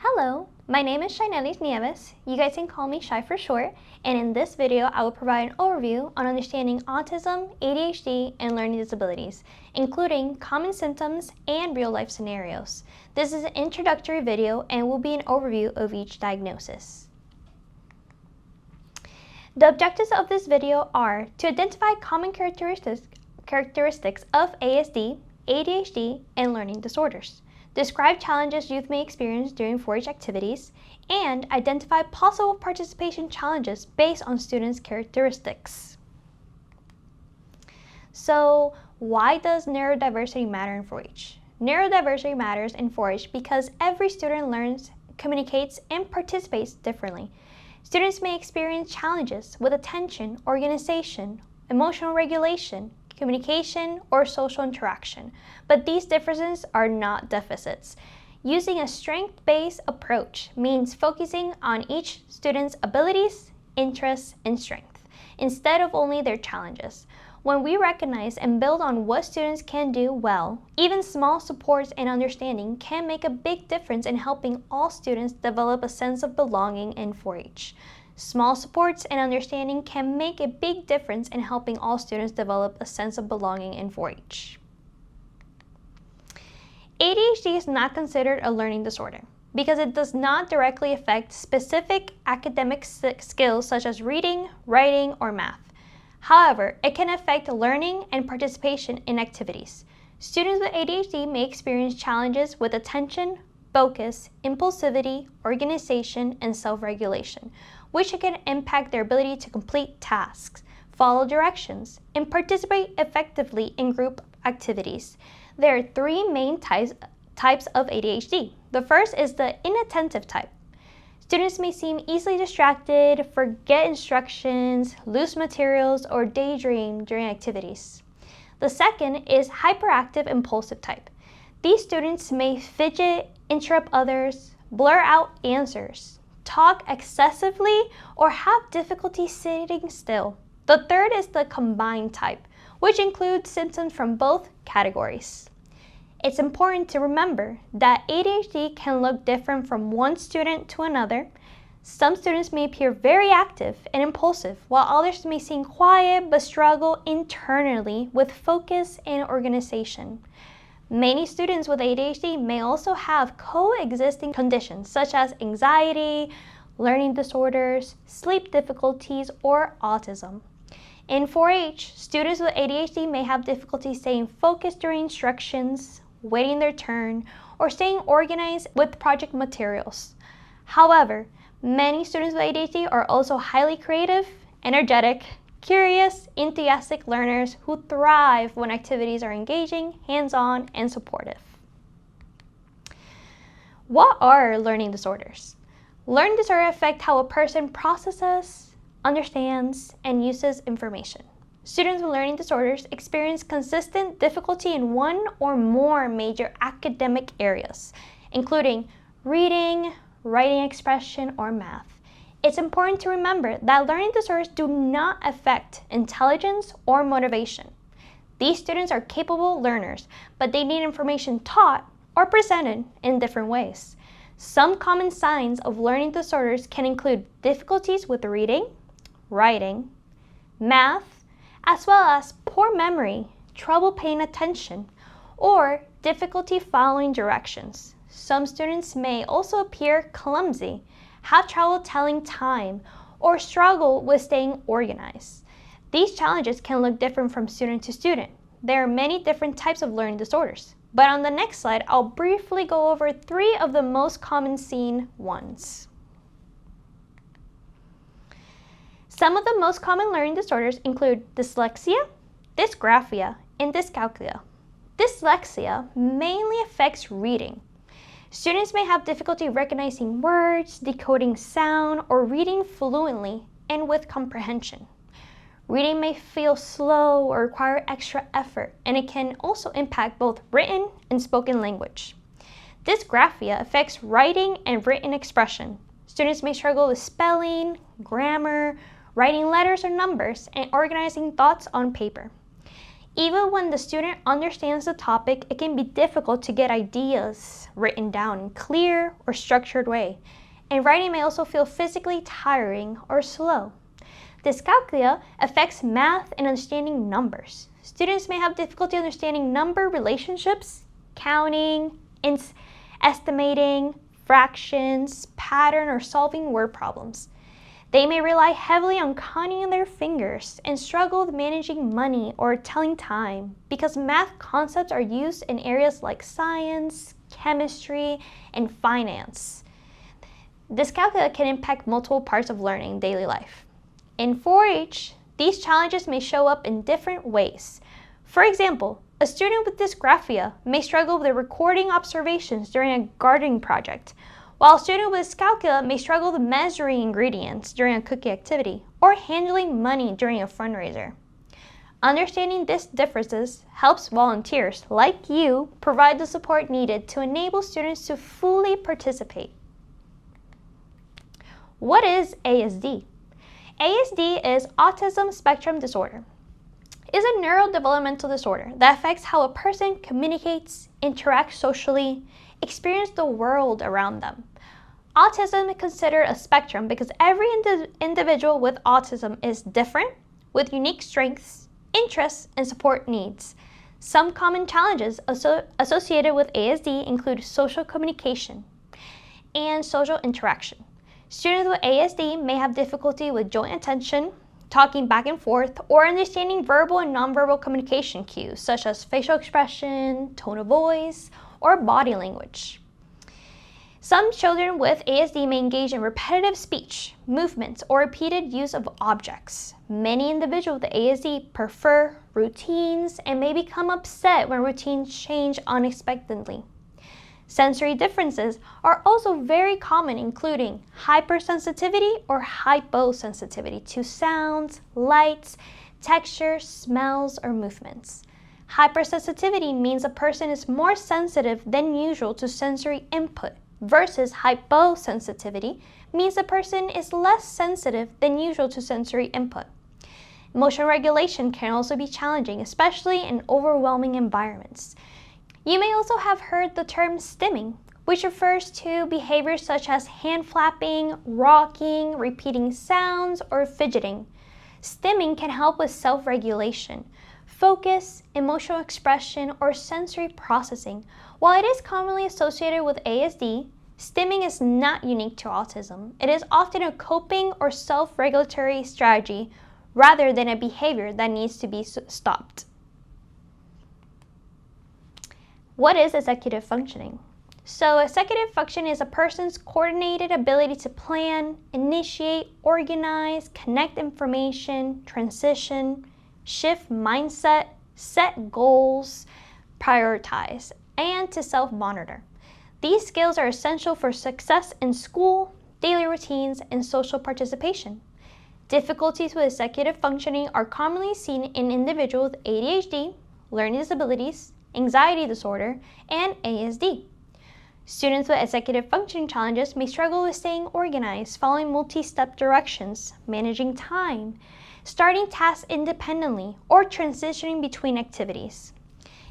Hello, my name is Shainelis Nieves. You guys can call me Shai for short, and in this video I will provide an overview on understanding autism, ADHD, and learning disabilities, including common symptoms and real-life scenarios. This is an introductory video and will be an overview of each diagnosis. The objectives of this video are to identify common characteristics of ASD, ADHD, and learning disorders, describe challenges youth may experience during 4-H activities, and identify possible participation challenges based on students' characteristics. So, why does neurodiversity matter in 4-H? Neurodiversity matters in 4-H because every student learns, communicates, and participates differently. Students may experience challenges with attention, organization, emotional regulation, communication, or social interaction, but these differences are not deficits. Using a strength-based approach means focusing on each student's abilities, interests, and strengths, instead of only their challenges. When we recognize and build on what students can do well, even small supports and understanding can make a big difference in helping all students develop a sense of belonging in 4-H. Small supports and understanding can make a big difference in helping all students develop a sense of belonging in 4-H. ADHD is not considered a learning disorder because it does not directly affect specific academic skills such as reading, writing, or math. However, it can affect learning and participation in activities. Students with ADHD may experience challenges with attention, focus, impulsivity, organization, and self-regulation, which can impact their ability to complete tasks, follow directions, and participate effectively in group activities. There are 3 main types of ADHD. The first is the inattentive type. Students may seem easily distracted, forget instructions, lose materials, or daydream during activities. The second is hyperactive impulsive type. These students may fidget, interrupt others, blur out answers, talk excessively, or have difficulty sitting still. The third is the combined type, which includes symptoms from both categories. It's important to remember that ADHD can look different from one student to another. Some students may appear very active and impulsive, while others may seem quiet but struggle internally with focus and organization. Many students with ADHD may also have coexisting conditions such as anxiety, learning disorders, sleep difficulties, or autism. In 4-H, students with ADHD may have difficulty staying focused during instructions, waiting their turn, or staying organized with project materials. However, many students with ADHD are also highly creative, energetic, curious, enthusiastic learners who thrive when activities are engaging, hands-on, and supportive. What are learning disorders? Learning disorders affect how a person processes, understands, and uses information. Students with learning disorders experience consistent difficulty in one or more major academic areas, including reading, writing expression, or math. It's important to remember that learning disorders do not affect intelligence or motivation. These students are capable learners, but they need information taught or presented in different ways. Some common signs of learning disorders can include difficulties with reading, writing, math, as well as poor memory, trouble paying attention, or difficulty following directions. Some students may also appear clumsy, have trouble telling time, or struggle with staying organized. These challenges can look different from student to student. There are many different types of learning disorders, but on the next slide, I'll briefly go over 3 of the most common seen ones. Some of the most common learning disorders include dyslexia, dysgraphia, and dyscalculia. Dyslexia mainly affects reading. Students may have difficulty recognizing words, decoding sound, or reading fluently and with comprehension. Reading may feel slow or require extra effort, and it can also impact both written and spoken language. Dysgraphia affects writing and written expression. Students may struggle with spelling, grammar, writing letters or numbers, and organizing thoughts on paper. Even when the student understands the topic, it can be difficult to get ideas written down in a clear or structured way, and writing may also feel physically tiring or slow. Dyscalculia affects math and understanding numbers. Students may have difficulty understanding number relationships, counting, estimating, fractions, pattern, or solving word problems. They may rely heavily on counting their fingers and struggle with managing money or telling time because math concepts are used in areas like science, chemistry, and finance. Dyscalculia can impact multiple parts of learning in daily life. In 4-H, these challenges may show up in different ways. For example, a student with dysgraphia may struggle with recording observations during a gardening project, while a student with dyscalculia may struggle with measuring ingredients during a cooking activity or handling money during a fundraiser. Understanding these differences helps volunteers like you provide the support needed to enable students to fully participate. What is ASD? ASD is Autism Spectrum Disorder. It is a neurodevelopmental disorder that affects how a person communicates, interacts socially, experiences the world around them. Autism is considered a spectrum because every individual with autism is different, with unique strengths, interests, and support needs. Some common challenges associated with ASD include social communication and social interaction. Students with ASD may have difficulty with joint attention, talking back and forth, or understanding verbal and nonverbal communication cues such as facial expression, tone of voice, or body language. Some children with ASD may engage in repetitive speech, movements, or repeated use of objects. Many individuals with ASD prefer routines and may become upset when routines change unexpectedly. Sensory differences are also very common, including hypersensitivity or hyposensitivity to sounds, lights, textures, smells, or movements. Hypersensitivity means a person is more sensitive than usual to sensory input, versus hyposensitivity means a person is less sensitive than usual to sensory input. Emotional regulation can also be challenging, especially in overwhelming environments. You may also have heard the term stimming, which refers to behaviors such as hand flapping, rocking, repeating sounds, or fidgeting. Stimming can help with self-regulation, focus, emotional expression, or sensory processing. While it is commonly associated with ASD, stimming is not unique to autism. It is often a coping or self-regulatory strategy rather than a behavior that needs to be stopped. What is executive functioning? So executive function is a person's coordinated ability to plan, initiate, organize, connect information, transition, shift mindset, set goals, prioritize, and to self-monitor. These skills are essential for success in school, daily routines, and social participation. Difficulties with executive functioning are commonly seen in individuals with ADHD, learning disabilities, anxiety disorder, and ASD. Students with executive functioning challenges may struggle with staying organized, following multi-step directions, managing time, starting tasks independently, or transitioning between activities.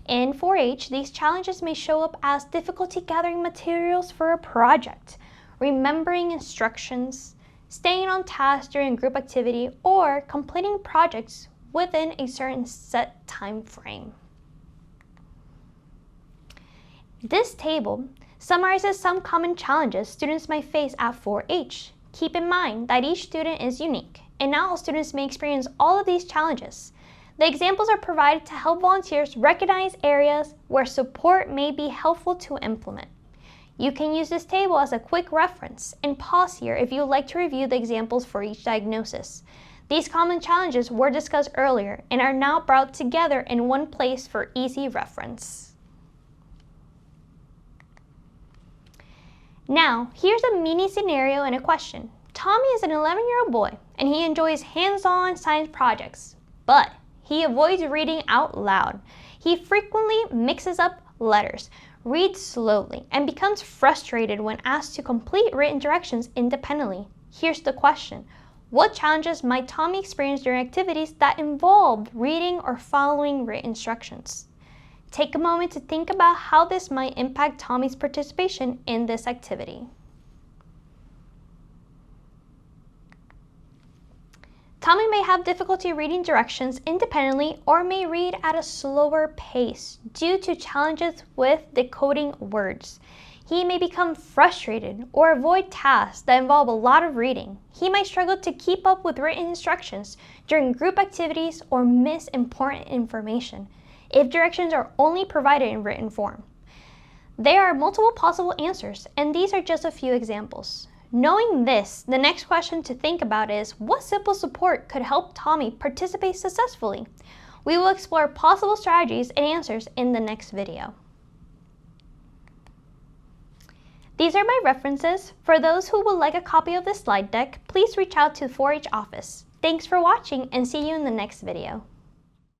In 4-H, these challenges may show up as difficulty gathering materials for a project, remembering instructions, staying on task during group activity, or completing projects within a certain set time frame. This table summarizes some common challenges students may face at 4-H. Keep in mind that each student is unique, and not all students may experience all of these challenges. The examples are provided to help volunteers recognize areas where support may be helpful to implement. You can use this table as a quick reference and pause here if you would like to review the examples for each diagnosis. These common challenges were discussed earlier and are now brought together in one place for easy reference. Now, here's a mini scenario and a question. Tommy is an 11-year-old boy and he enjoys hands-on science projects, but he avoids reading out loud. He frequently mixes up letters, reads slowly, and becomes frustrated when asked to complete written directions independently. Here's the question. What challenges might Tommy experience during activities that involved reading or following written instructions? Take a moment to think about how this might impact Tommy's participation in this activity. Tommy may have difficulty reading directions independently or may read at a slower pace due to challenges with decoding words. He may become frustrated or avoid tasks that involve a lot of reading. He might struggle to keep up with written instructions during group activities or miss important information if directions are only provided in written form. There are multiple possible answers, and these are just a few examples. Knowing this, the next question to think about is, what simple support could help Tommy participate successfully? We will explore possible strategies and answers in the next video. These are my references. For those who would like a copy of this slide deck, please reach out to the 4-H office. Thanks for watching and see you in the next video.